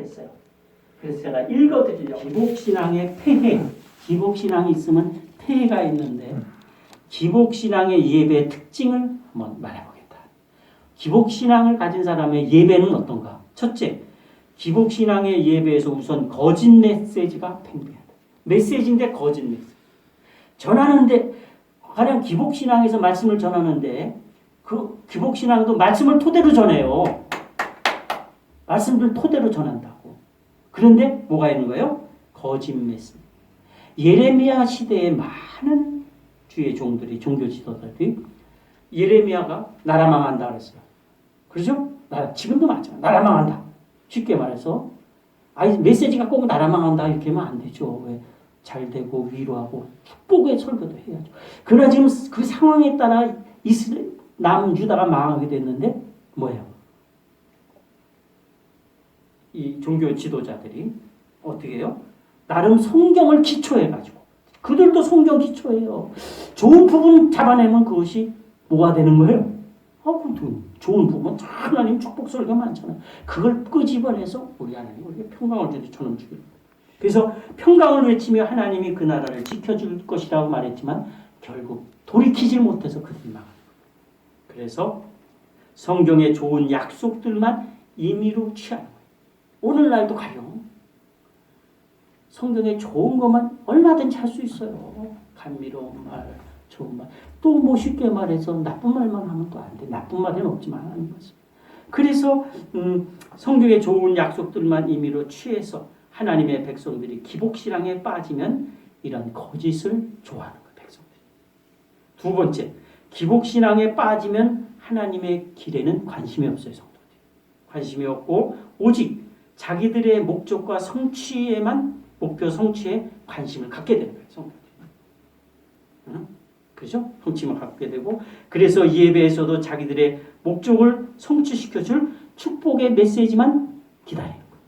있어요. 그래서 제가 읽어드리려고. 기복신앙의 폐해. 기복신앙이 있으면 폐해가 있는데 기복신앙의 예배의 특징을 한번 말해보겠다. 기복신앙을 가진 사람의 예배는 어떤가? 첫째, 기복신앙의 예배에서 우선 거짓 메시지가 팽배하다. 메시지인데 거짓 메시지. 전하는데 가령 기복신앙에서 말씀을 전하는데 그 기복신앙도 말씀을 토대로 전해요. 말씀을 토대로 전한다고. 그런데 뭐가 있는 거예요? 거짓 메시지. 예레미야 시대에 많은 주의 종들이 종교 지도자들이 예레미야가 나라 망한다 그랬어요. 그렇죠? 지금도 마찬가지. 나라 망한다. 쉽게 말해서 메시지가 꼭 나라 망한다 이렇게 하면 안 되죠. 왜? 잘 되고 위로하고 축복의 설교도 해야죠. 그러나 지금 그 상황에 따라 남유다가 망하게 됐는데 뭐예요? 이 종교 지도자들이 어떻게 해요? 나름 성경을 기초해가지고 그들도 성경 기초해요. 좋은 부분 잡아내면 그것이 뭐가 되는 거예요? 좋은 부분 하나님 축복 설교 많잖아요. 그걸 끄집어내서 우리 하나님 우리에게 평강을 주지 저는 주기를. 그래서 평강을 외치며 하나님이 그 나라를 지켜줄 것이라고 말했지만 결국 돌이키질 못해서 그들이 망합니다. 그래서 성경의 좋은 약속들만 임의로 취하는 거예요. 오늘날도 가령 성경에 좋은 것만 얼마든지 할 수 있어요. 감미로운 말, 좋은 말. 또 뭐 쉽게 말해서 나쁜 말만 하면 또 안 돼. 나쁜 말은 없지만 하는 거죠. 그래서 성경의 좋은 약속들만 임의로 취해서 하나님의 백성들이 기복신앙에 빠지면 이런 거짓을 좋아하는 거예요. 백성들이. 두 번째, 기복신앙에 빠지면 하나님의 길에는 관심이 없어요. 성도들이. 관심이 없고 오직 자기들의 목적과 성취에만 목표 성취에 관심을 갖게 되는 거예요. 성도들이. 그죠? 성취만 갖게 되고 그래서 예배에서도 자기들의 목적을 성취시켜줄 축복의 메시지만 기다리는 거예요.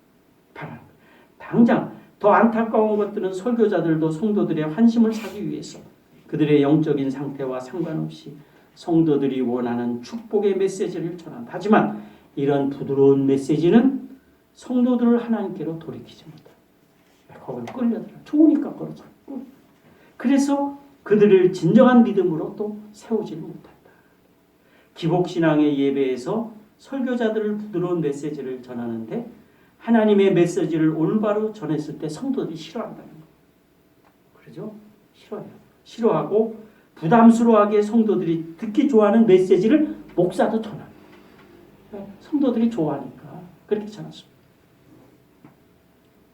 바라는 거예요. 당장 더 안타까운 것들은 설교자들도 성도들의 환심을 사기 위해서 그들의 영적인 상태와 상관없이 성도들이 원하는 축복의 메시지를 전한다. 하지만 이런 부드러운 메시지는 성도들을 하나님께로 돌이키지 못한다. 거기로 끌려들어. 좋으니까 끌어서. 그래서 그들을 진정한 믿음으로 또 세우지를 못한다. 기복신앙의 예배에서 설교자들을 부드러운 메시지를 전하는데 하나님의 메시지를 올바로 전했을 때 성도들이 싫어한다는 거예요. 그러죠? 싫어해요. 싫어하고 부담스러워하게 성도들이 듣기 좋아하는 메시지를 목사도 전합니다. 성도들이 좋아하니까 그렇게 전했습니다.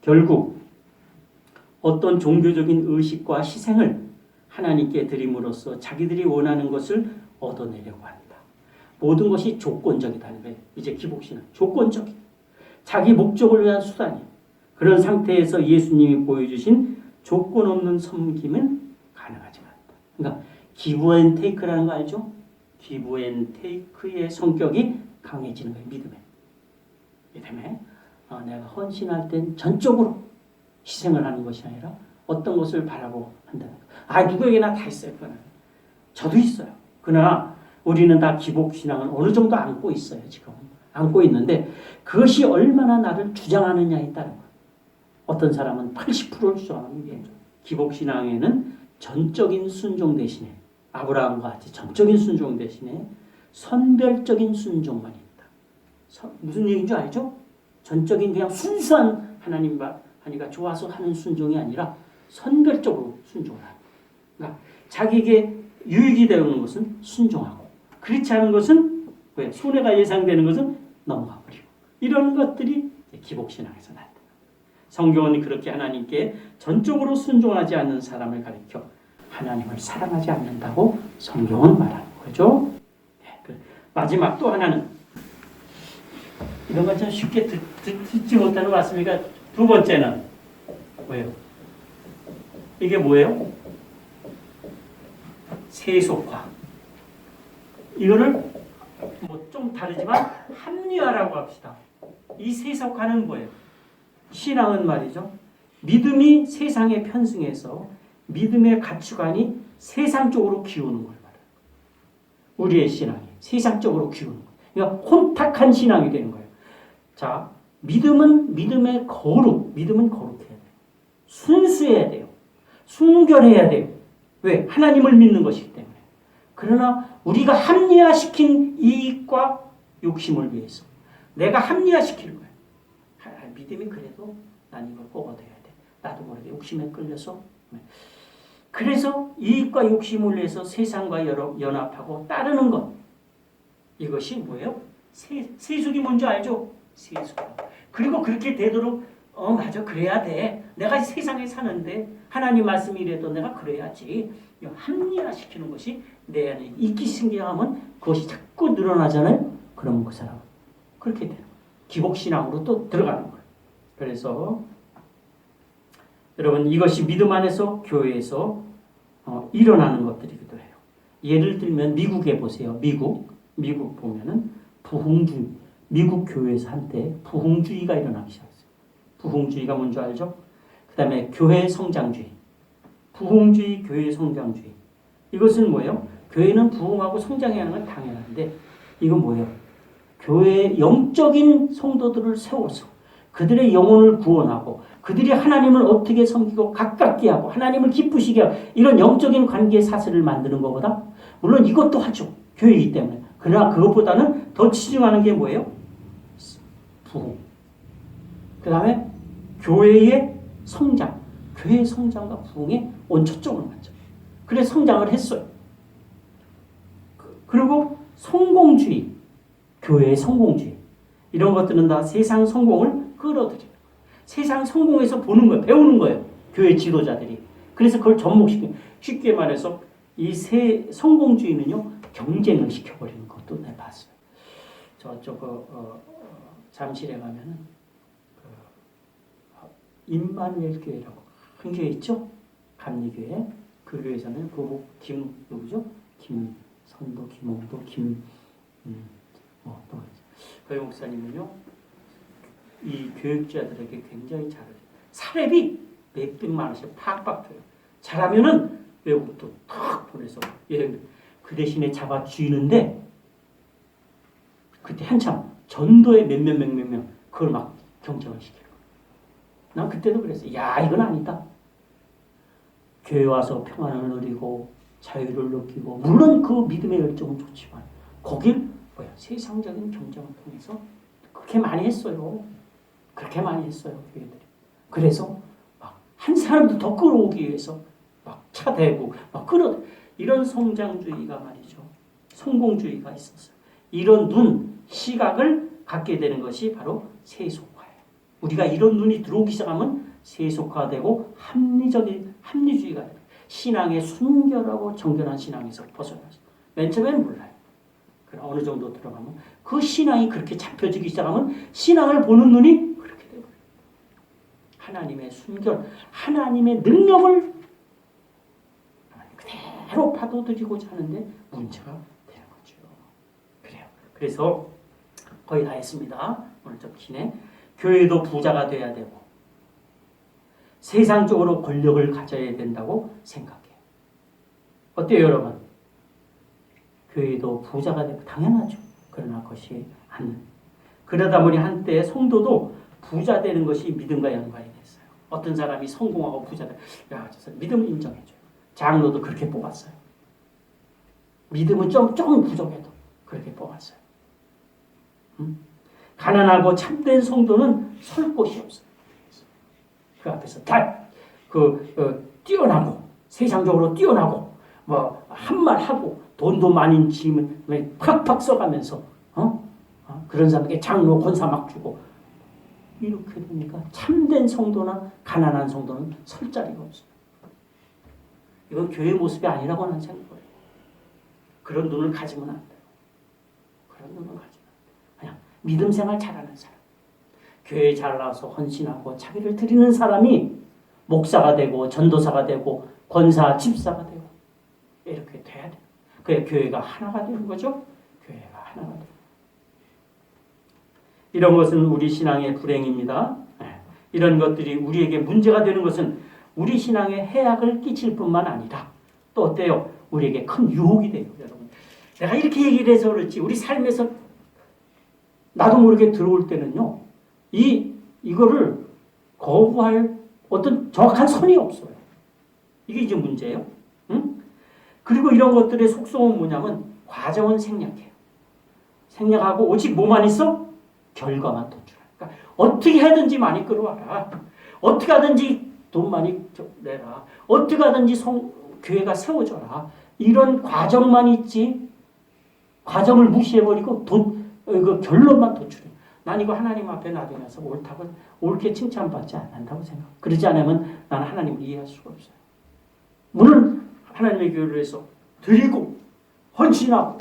결국 어떤 종교적인 의식과 희생을 하나님께 드림으로써 자기들이 원하는 것을 얻어내려고 합니다. 모든 것이 조건적이다는 거예요. 이제 기복신앙. 조건적이에요. 자기 목적을 위한 수단이에요. 그런 상태에서 예수님이 보여주신 조건 없는 섬김은 가능하지 않다. 그러니까 기브 앤 테이크라는 거 알죠? 기브 앤 테이크의 성격이 강해지는 거예요. 믿음에. 내가 헌신할 땐 전적으로 희생을 하는 것이 아니라 어떤 것을 바라고 한다는 거예요. 누구에게나 다 있어요. 그거는. 저도 있어요. 그러나 우리는 다 기복신앙을 어느 정도 안고 있어요. 지금. 안고 있는데 그것이 얼마나 나를 주장하느냐에 따른 거예요. 어떤 사람은 80%를 주장하는 게 기복신앙에는 전적인 순종 대신에 아브라함과 같이 전적인 순종 대신에 선별적인 순종만 있다. 무슨 얘기인 줄 알죠? 전적인 그냥 순수한 하나님과 하니까 좋아서 하는 순종이 아니라 선별적으로 순종을 하는 거예요. 그러니까 자기에게 유익이 되는 것은 순종하고 그렇지 않은 것은 왜 손해가 예상되는 것은 넘어가 버리고 이런 것들이 기복신앙에서 나타납니다. 성경은 그렇게 하나님께 전적으로 순종하지 않는 사람을 가리켜 하나님을 사랑하지 않는다고 성경은 말하는 거죠. 마지막 또 하나는 이런 건 좀 쉽게 듣지 못하는 것 같습니까? 두 번째는 뭐예요? 이게 뭐예요? 세속화. 이거를 뭐 좀 다르지만 합리화라고 합시다. 이 세속화는 뭐예요? 신앙은 말이죠. 믿음이 세상에 편승해서 믿음의 가치관이 세상 쪽으로 기우는 걸 말해요. 우리의 신앙이 세상 쪽으로 기우는 거예요. 그러니까 혼탁한 신앙이 되는 거예요. 자, 믿음의 거룩, 믿음은 거룩해야 돼요. 순수해야 돼요. 순결해야 돼요. 왜? 하나님을 믿는 것이기 때문에. 그러나 우리가 합리화시킨 이익과 욕심을 위해서 내가 합리화시킬 거예요. 믿음이 그래도 난 이걸 꼭 얻어야 돼. 나도 모르게 욕심에 끌려서. 그래서 이익과 욕심을 위해서 세상과 연합하고 따르는 것. 이것이 뭐예요? 세속이 뭔지 알죠? 세속. 그리고 그렇게 되도록 맞아 그래야 돼. 내가 세상에 사는데 하나님 말씀이 이래도 내가 그래야지. 합리화시키는 것이 내 안에 이기신경하면 그것이 자꾸 늘어나잖아요. 그러면 그 사람은 그렇게 되는 거예요. 기복신앙으로 또 들어가는 거예요. 그래서 여러분 이것이 믿음 안에서 교회에서 일어나는 것들이기도 해요. 예를 들면 미국에 보세요. 미국 보면은 부흥주의, 미국 교회에서 한때 부흥주의가 일어나기 시작했어요. 부흥주의가 뭔지 알죠? 그 다음에 교회 성장주의, 부흥주의, 교회 성장주의. 이것은 뭐예요? 교회는 부흥하고 성장해야 하는 건 당연한데 이건 뭐예요? 교회의 영적인 성도들을 세워서 그들의 영혼을 구원하고 그들이 하나님을 어떻게 섬기고 가깝게 하고 하나님을 기쁘시게 하고 이런 영적인 관계 사슬을 만드는 것보다 물론 이것도 하죠. 교회이기 때문에. 그러나 그것보다는 더 치중하는 게 뭐예요? 부흥. 그 다음에 교회의 성장. 교회의 성장과 부흥에 원초적으로 맞죠. 그래서 성장을 했어요. 그리고 성공주의. 교회의 성공주의. 이런 것들은 다 세상 성공을 끌어들여요. 세상 성공에서 보는 거예요. 배우는 거예요. 교회 지도자들이. 그래서 그걸 접목시키는. 쉽게 말해서 이 성공주의는요. 경쟁을 시켜버리는 것도 내가 봤어요. 저쪽 잠실에 가면은 임마누엘 교회라고 한 교회 있죠? 감리교회. 그 교회에서는 누구죠? 김선도, 김홍도, 또 거기 목사님은요. 이 교육자들에게 굉장히 잘해요. 사례비 몇백만 원씩 팍팍 줘요. 잘하면은 외국도 탁 보내서 여행. 그 대신에 잡아쥐는데 그때 한참 전도에 몇몇 명 그걸 막 경쟁을 시켜요. 난 그때도 그랬어요. 야 이건 아니다. 교회 와서 평안을 누리고 자유를 느끼고 물론 그 믿음의 열정은 좋지만 거길 세상적인 경쟁을 통해서 그렇게 많이 했어요. 그렇게 많이 했어요. 교회들이. 그래서 막 한 사람도 더 끌어오기 위해서 막 차대고 막 이런 성장주의가 말이죠. 성공주의가 있었어요. 이런 시각을 갖게 되는 것이 바로 세속화예요. 우리가 이런 눈이 들어오기 시작하면 세속화되고 합리주의가 돼요. 신앙의 순결하고 정결한 신앙에서 벗어나죠. 맨 처음에는 몰라요. 그러나 어느 정도 들어가면 그 신앙이 그렇게 잡혀지기 시작하면 신앙을 보는 눈이 그렇게 되고 하나님의 순결, 하나님의 능력을 그대로 파도들이고자 하는데 문제가 되는 거죠. 그래요. 그래서 거의 다 했습니다. 오늘 좀 기네. 교회도 부자가 돼야 되고 세상적으로 권력을 가져야 된다고 생각해요. 어때요, 여러분? 교회도 부자가 되고 당연하죠. 그러나 그것이 안. 그러다 보니 한때 성도도 부자 되는 것이 믿음과 연관이 됐어요. 어떤 사람이 성공하고 부자 돼. 야, 저 사람 믿음을 인정해줘요. 장로도 그렇게 뽑았어요. 믿음은 좀 부족해도 그렇게 뽑았어요. 가난하고 참된 성도는 설 곳이 없어요. 그 앞에서 다 뛰어나고 세상적으로 뛰어나고 뭐 한 말 하고 돈도 많이 지면 팍팍 써가면서 그런 사람에게 장로 권사 막 주고 이렇게 되니까 참된 성도나 가난한 성도는 설 자리가 없어요. 이건 교회 모습이 아니라고 하는 생각을 해요. 그런 눈을 가지면 안 돼요. 그런 눈을 가지면 안 돼요. 그냥 믿음 생활 잘하는 사람, 교회에 잘 나와서 헌신하고 자기를 드리는 사람이 목사가 되고 전도사가 되고 권사, 집사가 되고 이렇게 돼야 돼요. 그래 교회가 하나가 되는 거죠. 교회가 하나가 돼요. 이런 것은 우리 신앙의 불행입니다. 이런 것들이 우리에게 문제가 되는 것은 우리 신앙에 해악을 끼칠 뿐만 아니라 또 어때요? 우리에게 큰 유혹이 돼요. 여러분. 내가 이렇게 얘기를 해서 그렇지 우리 삶에서 나도 모르게 들어올 때는요. 이거를 거부할 어떤 정확한 선이 없어요. 이게 이제 문제예요. 응? 그리고 이런 것들의 속성은 뭐냐면 과정은 생략해요. 생략하고 오직 뭐만 있어? 결과만 도출해. 그러니까 어떻게 하든지 많이 끌어와라. 어떻게 하든지 돈 많이 내라. 어떻게 하든지 교회가 세워져라. 이런 과정만 있지. 과정을 무시해버리고 그 결론만 도출해. 난 이거 하나님 앞에 놔두면서 옳게 칭찬받지 않는다고 생각. 그러지 않으면 나는 하나님을 이해할 수가 없어요. 물론 하나님의 교회를 위해서 드리고 헌신하고